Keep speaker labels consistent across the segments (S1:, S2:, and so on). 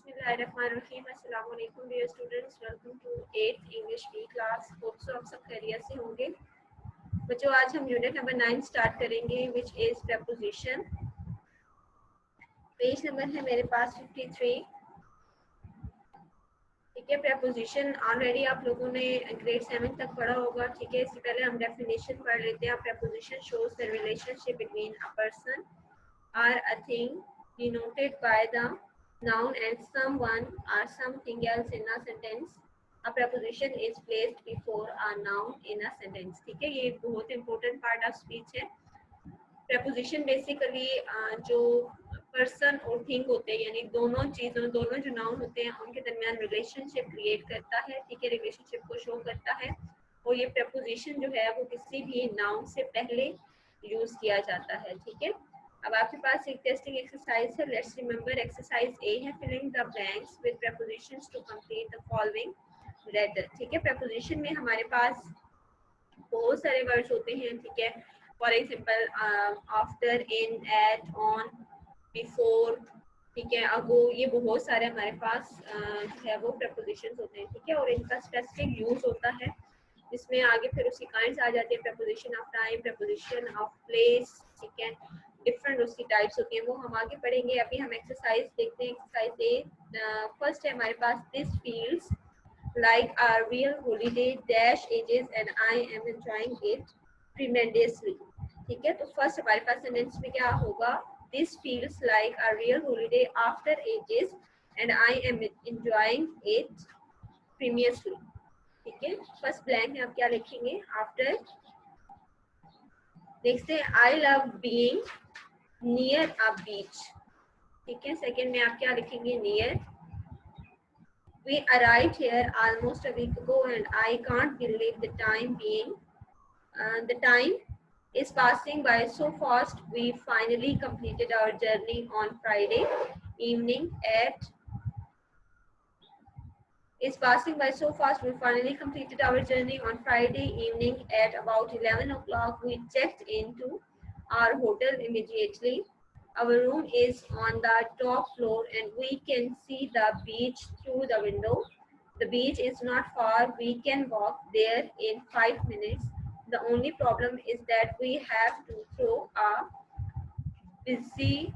S1: बिस्मिल्लाहिर्रहमानिर्रहीम। अस्सलाम वालेकुम dear students, welcome to 8th English B class. Hope so आप सब खैरियत से होंगे। बच्चों, आज हम यूनिट नंबर 9 स्टार्ट करेंगे which is preposition. Page number है मेरे पास 53। ठीक है, प्रपोजिशन ऑलरेडी आप लोगों ने ग्रेड 7 तक पढ़ा होगा। ठीक है, इससे पहले हम डेफिनेशन पढ़ लेते हैं। Preposition shows the relationship between a person or a thing denoted by the noun and someone or something else in a sentence. A preposition is placed before a noun in a sentence. ठीक है, ये बहुत important part of speech है। preposition basically जो person और thing होते हैं, यानी दोनों जो नाउन होते हैं उनके दरमियान रिलेशनशिप क्रिएट करता है। ठीक है, रिलेशनशिप को शो करता है। और ये preposition जो है वो किसी भी नाउन से पहले यूज किया जाता है। ठीक है, अब आपके पास एक टेस्टिंग एक्सरसाइज है। लेट्स रिमेंबर एक्सरसाइज ए है filling the blanks with prepositions to complete the following letter. ठीक है, preposition में हमारे पास बहुत सारे वर्ड्स होते हैं। ठीक है, for example after, in, at, on, before, ठीक है, अगो, ये बहुत सारे हमारे पास जो है वो prepositions होते हैं। ठीक है, और इनका स्पेसिफिक यूज होता है जिसमें आगे फिर उसकी काइंड्स आ जाती है। preposition of time, preposition of place, ठीक है, डिफरेंट उसकी टाइप्स होती हैं, वो हम आगे पढ़ेंगे। अभी हम एक्सरसाइज देखते हैं। एक्सरसाइज ए फर्स्ट है हमारे पास, this feels like a real holiday dash ages and I am enjoying it tremendously। ठीक है, तो फर्स्ट हमारे पास सेंटेंस में क्या होगा, this feels like a real holiday after ages and I am enjoying it tremendously। ठीक है, फर्स्ट ब्लैंक में आप क्या लिखेंगे, आफ्टर। नेक्स्ट है, I love being near a beach. ठीक है, सेकंड में आप क्या लिखेंगे, near. We arrived here almost a week ago and I can't believe the time is passing by so fast. We finally completed our journey on Friday evening at is passing by so fast. We finally completed our journey on Friday evening at about 11 o'clock. We checked into our hotel immediately. Our room is on the top floor and we can see the beach through the window. The beach is not far. We can walk there in 5 minutes. The only problem is that we have to through a busy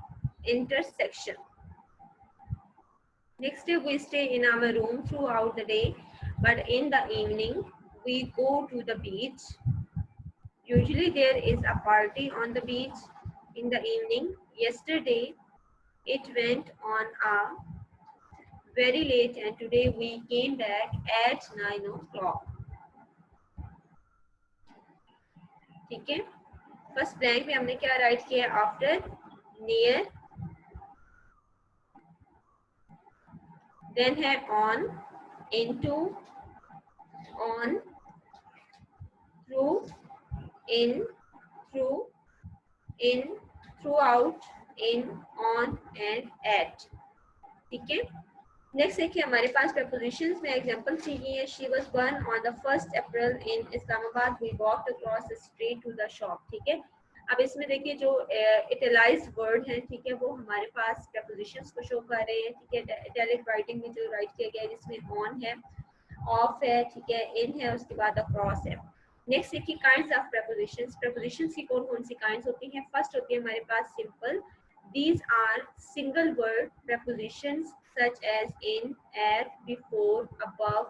S1: intersection. Next day we stay in our room throughout the day, but in the evening we go to the beach. Usually there is a party on the beach in the evening. Yesterday it went on very late and today we came back at 9 o'clock। ठीक है, first blank में हमने क्या write किया, after, near, then है on, into, on, through, in, through, in, throughout, in, on and at. ठीक है, next देखिए हमारे पास prepositions में एग्जांपल दी गई है। She was born on the 1st April in Islamabad. We walked across the street to the shop। ठीक है, अब इसमें देखिए जो इटैलाइज्ड वर्ड है, ठीक है, वो हमारे पास prepositions को शो कर रहे हैं। ठीक है, इटैलिक राइटिंग में जो राइट किया गया है, जिसमें ऑन है, ऑफ है, ठीक है, इन है, उसके बाद अक्रॉस है। नेक्स्ट देखिए काइंड्स ऑफ prepositions। prepositions की कौन कौन सी काइंड्स होती हैं। फर्स्ट होती है हमारे पास simple. These are single word prepositions such as in, at, before, above,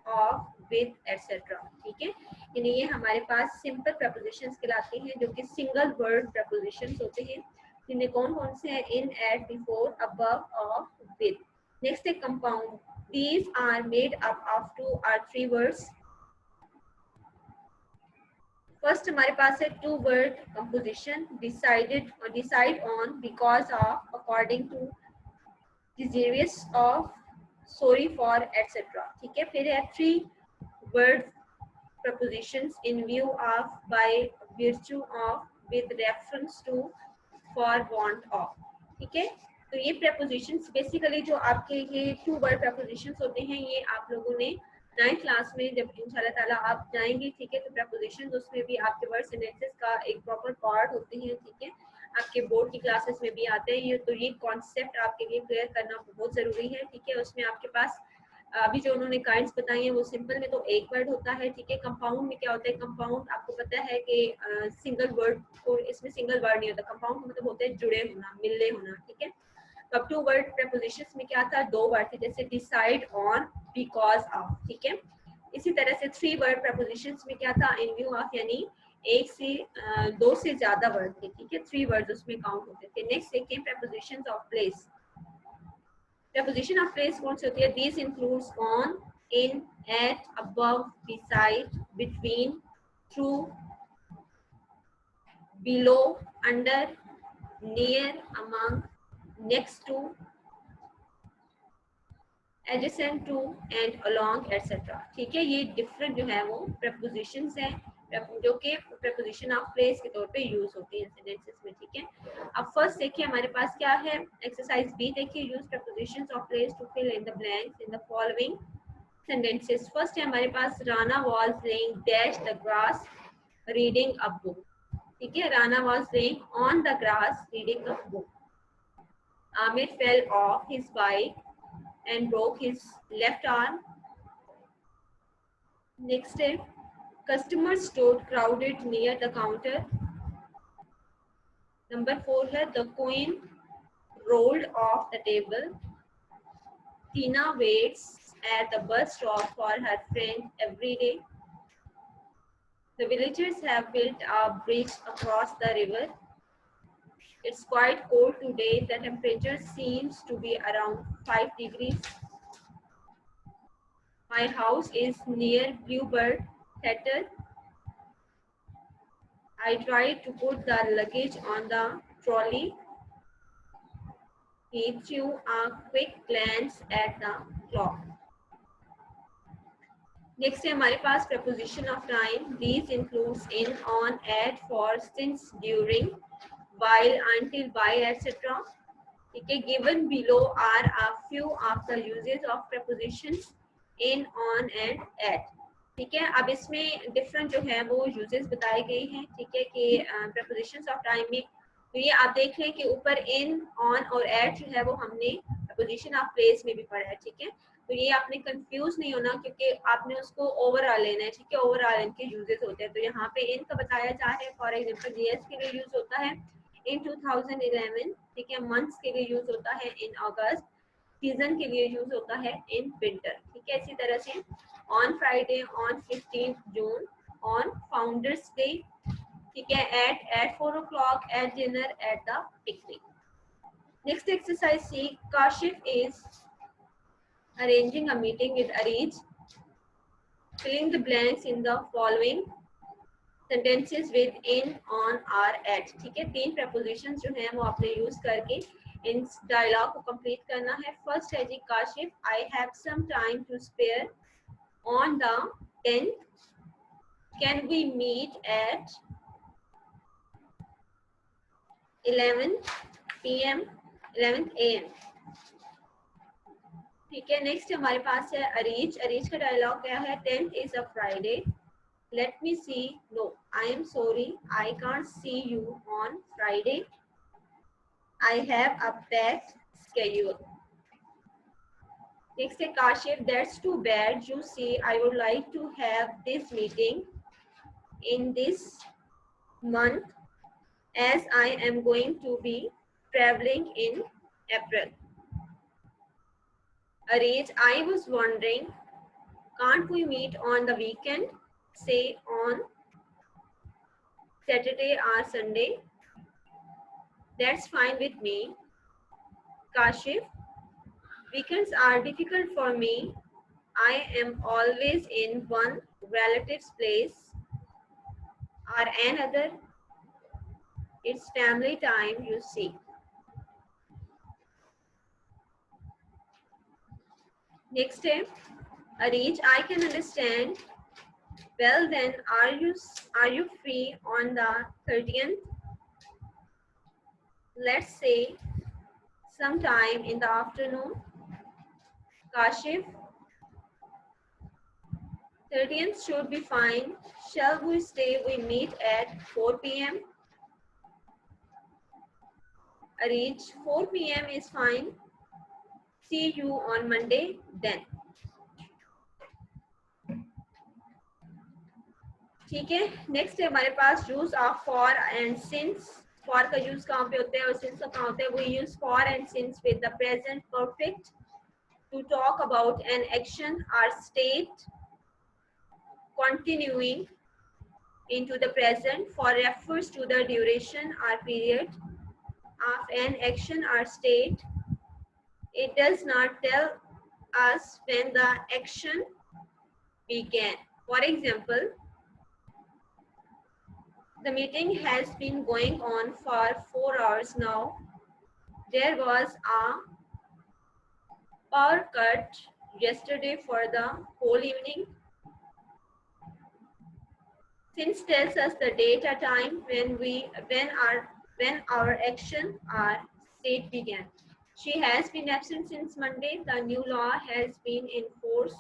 S1: of, with, etc। ठीक है, यानी ये हमारे पास सिंपल prepositions कहलाते हैं, जो कि सिंगल वर्ड prepositions होते हैं। जिनमें कौन कौन से हैं, in, at, before, above, of, with। Next है compound। These are made up of 2 or 3 words। First हमारे पास है टू वर्ड कंपोजिशन, डिसाइडेड और decide on, because of, according to, desirous of, sorry for, etcetera. ठीक है, फिर है three word prepositions, in view of, by, virtue of, with reference to, for, want of. ठीक है, तो ये प्रपोजिशंस बेसिकली जो आपके ये टू वर्ड प्रपोजिशंस होते हैं, ये आप लोगों ने 9th क्लास में जब इंशाल्लाह ताला आप जाएंगे, ठीक है, तो प्रपोजिशंस उसमें भी आपके वर्ड सेंटेंसेस का एक प्रॉपर पार्ट होते हैं। ठीक है, आपके बोर्ड की क्लासेस में भी आते हैं ये, तो ये कॉन्सेप्ट आपके लिए क्लियर करना बहुत ज़रूरी है, ठीक है। उसमें आपके पास अभी जो उन्होंने काइंड्स बताई हैं वो सिंपल में तो एक वर्ड होता है, ठीक है। कंपाउंड में क्या होता है, कंपाउंड आपको पता है कि सिंगल वर्ड को, इसमें सिंगल वर्ड नहीं होता, कंपाउंड का मतलब होता है जुड़े होना, मिलने होना, ठीक है। अब टू वर्ड प्रपोजिशंस में क्या था, दो वर्ड थे, जैसे डिसाइड ऑन, बिकॉज ऑफ, ठीक है। इसी तरह से थ्री वर्ड प्रपोजिशंस में क्या था, इन व्यू ऑफ, यानी एक से दो से ज्यादा वर्ड थे, ठीक है। थ्री वर्ड उसमें काउंट होते थे। नेक्स्ट देखते हैं prepositions of place. Preposition of place कौन सी होती है, this includes on, in, at, above, beside, between, through, below, under, near, among, next to, adjacent to and along etcetera, ठीक है। ये डिफरेंट जो है वो प्रपोजिशंस हैं जो कि प्रपोजिशन ऑफ प्लेस के तौर पे यूज होती है सेंटेंसेस में, ठीक है। अब फर्स्ट देखिए हमारे पास क्या है, एक्सरसाइज बी देखिए, use prepositions of place to fill in the blanks in the following sentences. First है हमारे पास, Rana was lying dash the grass reading a book, ठीक है। Rana was lying on the grass reading a book. Aamir fell off his bike and broke his left arm. Next day, customers stood crowded near the counter. Number 4 है, the coin rolled off the table. Tina waits at the bus stop for her friend every day. The villagers have built a bridge across the river. It's quite cold today. The temperature seems to be around 5 degrees. My house is near Bluebird Theatre. I tried to put the luggage on the trolley. He threw a quick glance at the clock. Next है हमारे पास preposition of time. These includes in, on, at, for, since, during, while, until, by, etc. ठीक है, given below are a few of the uses of prepositions in, on and at. ठीक है, अब इसमें different जो है वो यूजेस बताए गए हैं, ठीक है, कि प्रपोजिशंस ऑफ टाइम में। तो ये आप देख लें कि ऊपर इन, ऑन और एट जो है वो हमने प्रपोजिशन ऑफ प्लेस में भी पढ़ा है, ठीक है। तो ये आपने कंफ्यूज नहीं होना क्योंकि आपने उसको ओवरऑल लेना है, ठीक है। ओवरऑल इनके यूजेस होते हैं। तो यहाँ पे इन का बताया जा रहा है, फॉर एग्जाम्पल ईयर्स के लिए यूज होता है इन 2011, ठीक है। मंथ्स के लिए यूज होता है इन अगस्त। सीजन के लिए यूज होता है इन विंटर, ठीक है। इसी तरह से on Friday, on 15 June, on founders day, ठीक है। At 4 o'clock, at dinner, at the picnic. Next exercise C, Kashif is arranging a meeting with Arij, filling the blanks in the following sentences with in, on, are, at, ठीक है। तीन prepositions जो हैं वो आपने use करके इन डायलॉग को complete करना है। फर्स्ट है जी, Kashif, I have some time to spare on the 10th. Can we meet at 11 p.m. 11 a.m. ठीक है। नेक्स्ट हमारे पास है अरीज। अरीज का डायलॉग क्या है, 10th is a Friday. Let me see. No, I am sorry. I can't see you on Friday. I have a packed schedule. Next है Kashif. That's too bad. You see, I would like to have this meeting in this month as I am going to be traveling in April. Arej, I was wondering, can't we meet on the weekend? Say on Saturday or Sunday? That's fine with me. Kashif, weekends are difficult for me. I am always in one relative's place or another. It's family time, you see. Next step, Arej, I can understand. Well then, are you free on the 30th? Let's say sometime in the afternoon. Kashif, 30th should be fine. Shall we say we meet at 4 p.m.? reach 4 p.m. is fine. See you on Monday then. ठीक है, next है हमारे पास use of for and since. For का use कहाँ पे होता है और सिंस का कहाँ होता है? We use for and since with the present perfect to talk about an action or state continuing into the present. For refers to the duration or period of an action or state. It does not tell us when the action began. For example, the meeting has been going on for 4 hours now. There was a power cut yesterday for the whole evening. Since tells us the date or time when our action or state began. She has been absent since Monday. The new law has been in force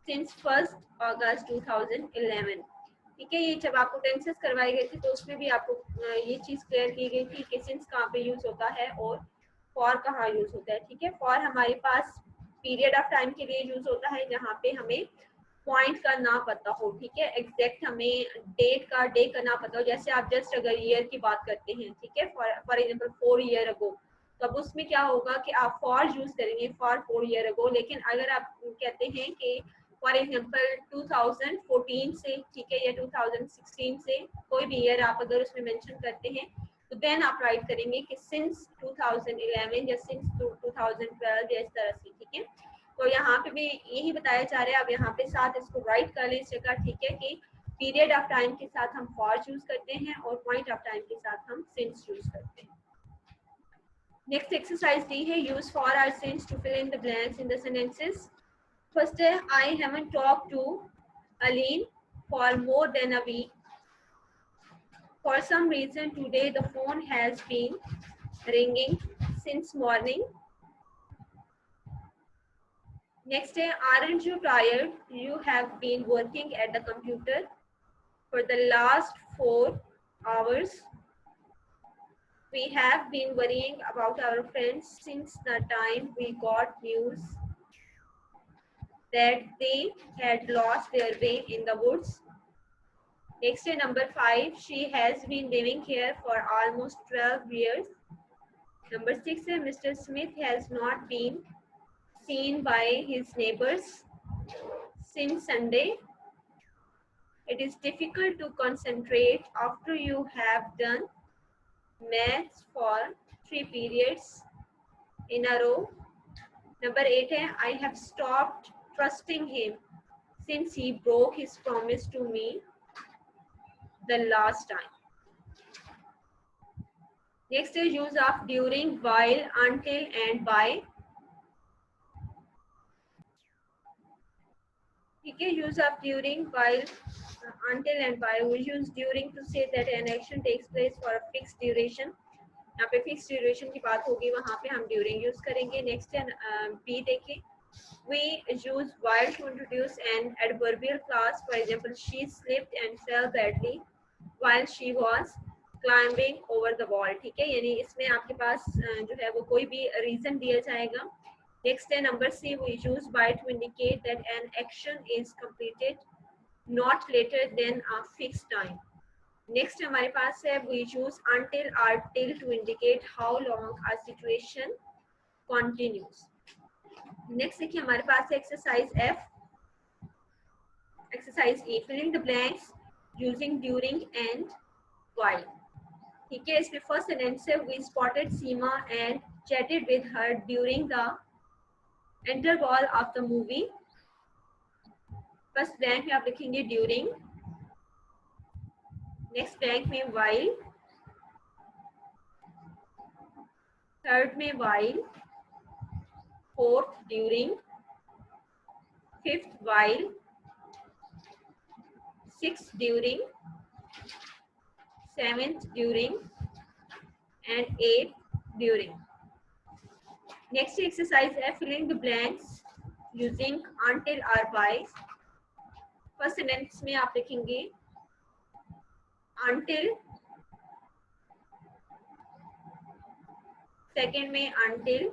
S1: since 1st August 2011. ठीक है, ये जब आपको tenses करवाई गई थी तो उसमें भी आपको ये चीज क्लियर की गई थी कि सिंस कहाँ पे यूज होता है और फॉर कहाँ यूज होता है. ठीक है, फॉर हमारे पास पीरियड ऑफ टाइम के लिए यूज होता है जहाँ पे हमें पॉइंट का ना पता हो. ठीक है, एग्जैक्ट हमें डेट का डे का ना पता हो. जैसे आप जस्ट अगर ईयर की बात करते हैं, ठीक है, फॉर एग्जाम्पल 4 ईयर अगो, तब उसमें क्या होगा कि आप फॉर यूज करेंगे फॉर 4 ईयर अगो. लेकिन अगर आप कहते हैं कि फॉर एग्जाम्पल 2014 से, ठीक है, या 2016 से, कोई भी ईयर आप अगर उसमें मेंशन करते हैं तो देन आप राइट करेंगे कि सिंस 2011 या सिंस 2012 या इस तरह से. ठीक है, तो यहाँ पे भी यही बताया जा रहा है. अब यहाँ पे साथ इसको राइट कर लें इस जगह. ठीक है, कि पीरियड ऑफ टाइम के साथ हम फॉर यूज करते हैं और पॉइंट ऑफ टाइम के साथ हम सिंस यूज करते हैं. नेक्स्ट एक्सरसाइज दी है यूज फॉर और since to fill in the blanks in the sentences. First, I haven't talked to Aline for more than a week. For some reason today the phone has been ringing since morning. Next, aren't you tired? You have been working at the computer for the last 4 hours. We have been worrying about our friends since the time we got news that they had lost their way in the woods. Next, number 5, she has been living here for almost 12 years. Number 6, Mr. Smith has not been seen by his neighbors since Sunday. It is difficult to concentrate after you have done maths for 3 periods in a row. Number 8, I have stopped trusting him since he broke his promise to me the last time. Next is use of during, while, until and by. ठीक है, use of during, while, until and by. We use during to say that an action takes place for a fixed duration. यहाँ पे fixed duration की बात होगी, वहाँ पे हम during use करेंगे. Next है B देखिए. We use while to introduce an adverbial clause. For example, she slipped and fell badly while she was climbing over the wall. ठीक है, यानी इसमें आपके पास जो है वो कोई भी रीजन दिया जाएगा. नेक्स्ट है number C. We use by to indicate that an action is completed not later than a fixed time. Next हमारे पास है we use until or till to indicate how long a situation continues. Next देखिए हमारे पास है exercise F. Exercise E, filling the blanks using during and while. ठीक है, इसमें फर्स्ट सेंटेंस है we spotted Seema and chatted with her during the interval of the movie. First blank में आप लिखेंगे during. नेक्स्ट ब्लैंक में while. Third में while. Fourth during. Fifth while. Sixth during. seventh during and eighth during. Next exercise है filling the blanks using until or by. First sentence में आप लिखेंगे until second में until,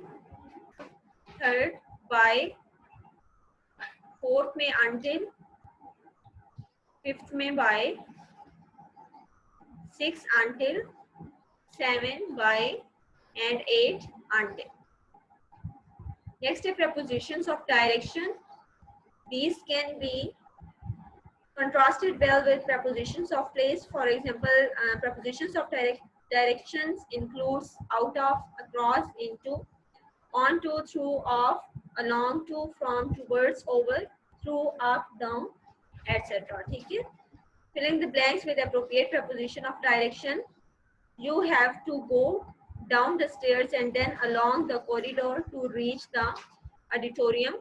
S1: थर्ड by, फोर्थ में until, fifth में by, six until, seven by, and eight until. Next is prepositions of direction. These can be contrasted well with prepositions of place. For example, prepositions of directions includes out of, across, into, on to, through, off, along to, from, towards, over, through, up, down, etc. ठीक है? Filling the blanks with appropriate preposition of direction. You have to go down the stairs and then along the corridor to reach the auditorium.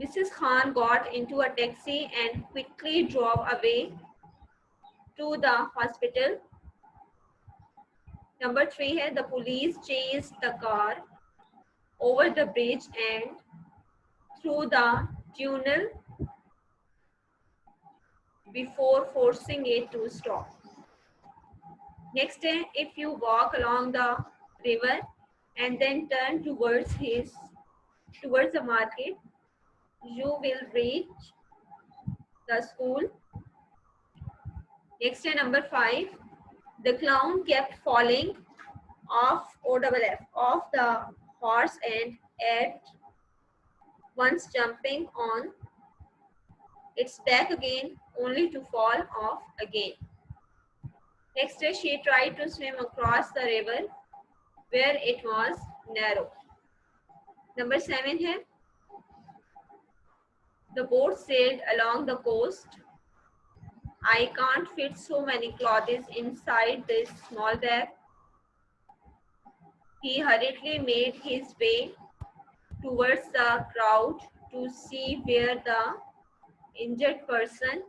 S1: Mrs. Khan got into a taxi and quickly drove away to the hospital. Number 3 है, the police chased the car over the bridge and through the tunnel before forcing it to stop. Next day, if you walk along the river and then turn towards the market, you will reach the school. Next day, number 5, the clown kept falling off off the horse and at once jumping on its back again, only to fall off again. Next day, she tried to swim across the river where it was narrow. Number 7 है, the boat sailed along the coast. I can't fit so many clothes inside this small bag. He hurriedly made his way towards the crowd to see where the injured person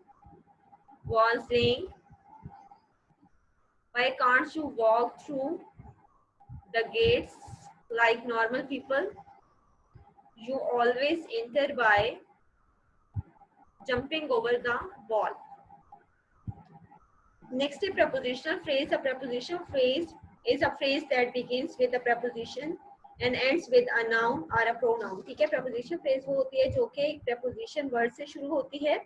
S1: was laying. Why can't you walk through the gates like normal people? You always enter by jumping over the wall. Next is prepositional phrase. A prepositional phrase is a phrase that begins with a preposition and ends with a noun or a pronoun. ठीक है, prepositional phrase वो होती है जो कि एक preposition word से शुरू होती है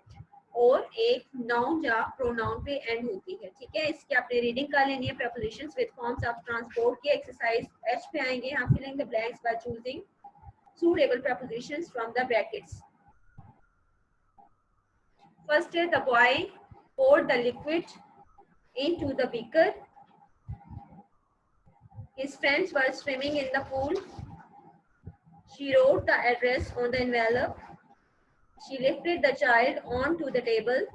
S1: और एक noun या pronoun पे end होती है. ठीक है, इसकी आपने रीडिंग कर लेनी है. prepositions with forms of transport की एक्सरसाइज H पे आएंगे. हम filling the blanks by choosing suitable prepositions from the brackets. First is the boy poured the liquid into the beaker. His friends were swimming in the pool. She wrote the address on the envelope. She lifted the child onto the table.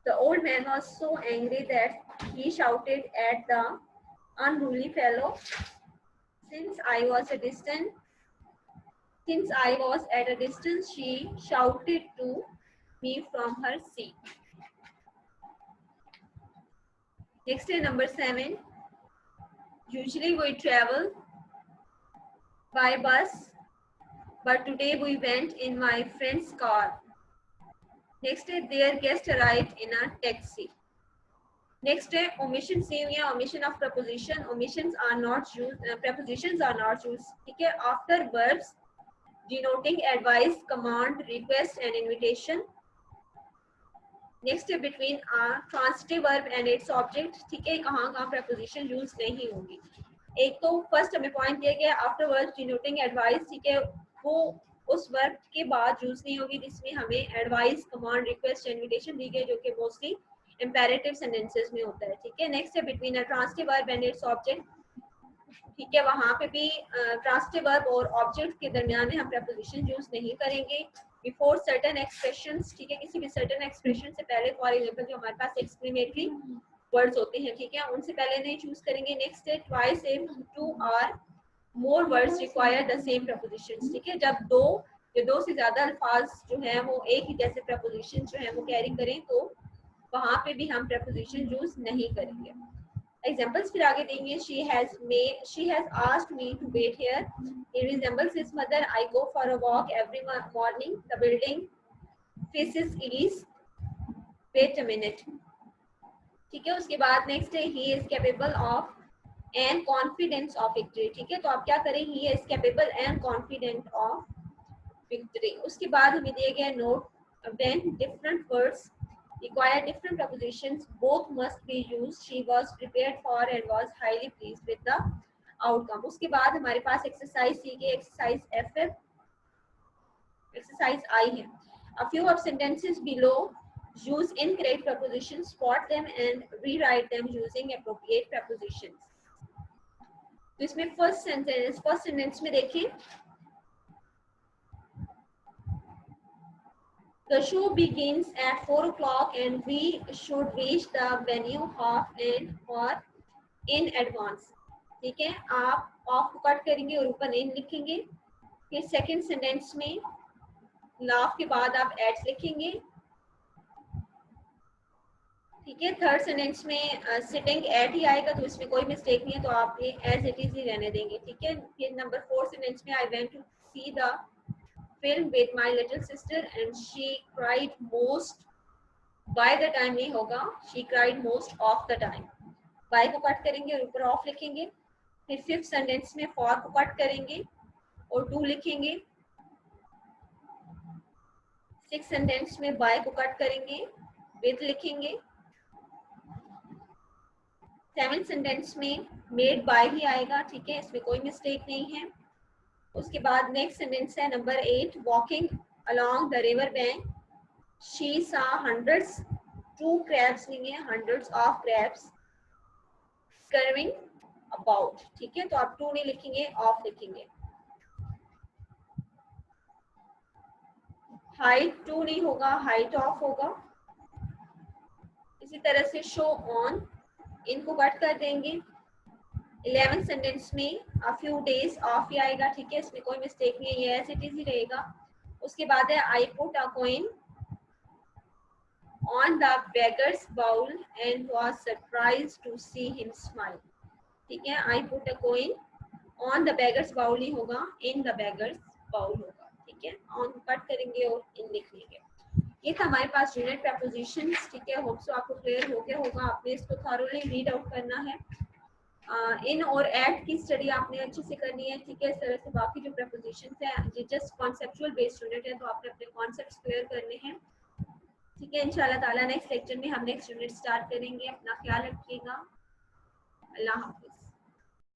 S1: The old man was so angry that he shouted at the unruly fellow. Since I was at a distance, she shouted to me from her seat. Next is number 7. Usually we travel by bus, but today we went in my friend's car. Next day, their guest arrived in a taxi. Next day, omission see हुई है, omission of preposition. Omissions are not used, prepositions are not used. ठीक है, after verbs denoting advice, command, request and invitation. Next है between a transitive verb and its object. ठीक है, कहाँ preposition use नहीं होगी. एक तो फर्स्ट हमें पॉइंट दिया गया आफ्टर वर्ब डिनोटिंग एडवाइस. ठीक है, वो उस वर्ब के बाद यूज नहीं होगी जिसमें हमें एडवाइस, कमांड, रिक्वेस्ट, इनविटेशन दी गई, जो कि मोस्टली इंपेरेटिव सेंटेंसेस में होता है. ठीक है, नेक्स्ट है between a transitive verb and its object. ठीक है, वहां पे भी ट्रांसिटिव वर्ब और ऑब्जेक्ट के दरमियान में हम preposition यूज नहीं करेंगे. Before certain expressions. ठीक है, किसी भी सर्टेन एक्सप्रेशन से पहले, फॉर एग्जांपल जो हमारे पास एक्सक्लेमेटरी वर्ड्स होते हैं, ठीक है, उनसे पहले नहीं चूज करेंगे. नेक्स्ट है twice if two or more words require the same prepositions. ठीक है, जब दो से ज्यादा अल्फाज जो है वो एक ही जैसे preposition जो है वो कैरी करें तो वहां पे भी हम preposition यूज नहीं करेंगे. एग्जांपल्स फिर आगे देंगे. she has asked me to wait here. He resembles his mother. I go for a walk every morning. The building faces east. Wait a minute. ठीक है। उसके बाद नेक्स्ट है he is capable of and confidence of victory. ठीक है, तो आप क्या करें, he is capable and confident of victory. उसके बाद हमें दिए गए note when different words require different prepositions both must be used. She was prepared for and was highly pleased with the outcome. उसके बाद हमारे पास एक्सरसाइज सी के एक्सरसाइज FF exercise I है। A few of sentences below use incorrect prepositions, spot them and rewrite them using appropriate prepositions. तो इसमें first sentence में देखें, the show begins at 4 o'clock and we should reach the venue half an hour in advance. ठीक है, आप of को cut करेंगे और ऊपर इन लिखेंगे। फिर सेकंड सेंटेंस में लाफ के बाद आप एट्स लिखेंगे। ठीक है, थर्ड सेंटेंस में सिटिंग एट ही आएगा, तो इसमें कोई मिस्टेक नहीं है, तो आप ये एज इट इज ही रहने देंगे। ठीक है, फिर नंबर 4 सेंटेंस में I went to see the film with my little sister and she cried most, by the time नहीं होगा, she cried most of the time. By को कट करेंगे और ऊपर ऑफ लिखेंगे। फिर फिफ्थ सेंटेंस में फॉर को कट करेंगे और टू लिखेंगे। सिक्स सेंटेंस में बाय को कट करेंगे, विद लिखेंगे। सेवन सेंटेंस में मेड बाय ही आएगा। ठीक है, इसमें कोई मिस्टेक नहीं है। उसके बाद नेक्स्ट सेंटेंस है number 8, walking along the river bank she सा हंड्रेड्स, टू क्रैब्स नहीं है, हंड्रेड्स ऑफ क्रैब्स स्कर्विंग अबाउट। ठीक है, तो आप टू नहीं लिखेंगे, ऑफ लिखेंगे। हाइट टू नहीं होगा, हाइट ऑफ होगा। इसी तरह से शो ऑन, इनको कट कर देंगे। 11 सेंटेंस में अ फ्यू डेज ऑफ ही आएगा। ठीक है, इसमें कोई मिस्टेक नहीं है, ये एज इट इज ही रहेगा। उसके बाद है I put a coin on the beggar's bowl and was surprised to see him smile. ठीक है, I put a coin on the beggar's bowl नहीं होगा, इन द बेगर्स बाउल होगा। ठीक है, ऑन कट करेंगे और इन लिख लेंगे। ये था हमारे पास यूनिट प्रपोजिशंस। ठीक है, होप सो आपको क्लियर हो गया होगा। आपने इसको थॉरोली रीड आउट करना है। इन और एट की स्टडी आपने अच्छे से करनी है। ठीक है, इस तरह से बाकी जो प्रपोजिशंस है ये जस्ट कॉन्सेप्चुअल बेस्ड यूनिट है, तो आपने अपने कॉन्सेप्ट्स क्लियर करने हैं। ठीक है, इंशाल्लाह ताला नेक्स्ट लेक्चर में हम नेक्स्ट यूनिट स्टार्ट करेंगे। अपना ख्याल रखिएगा। अल्लाह हाफिज।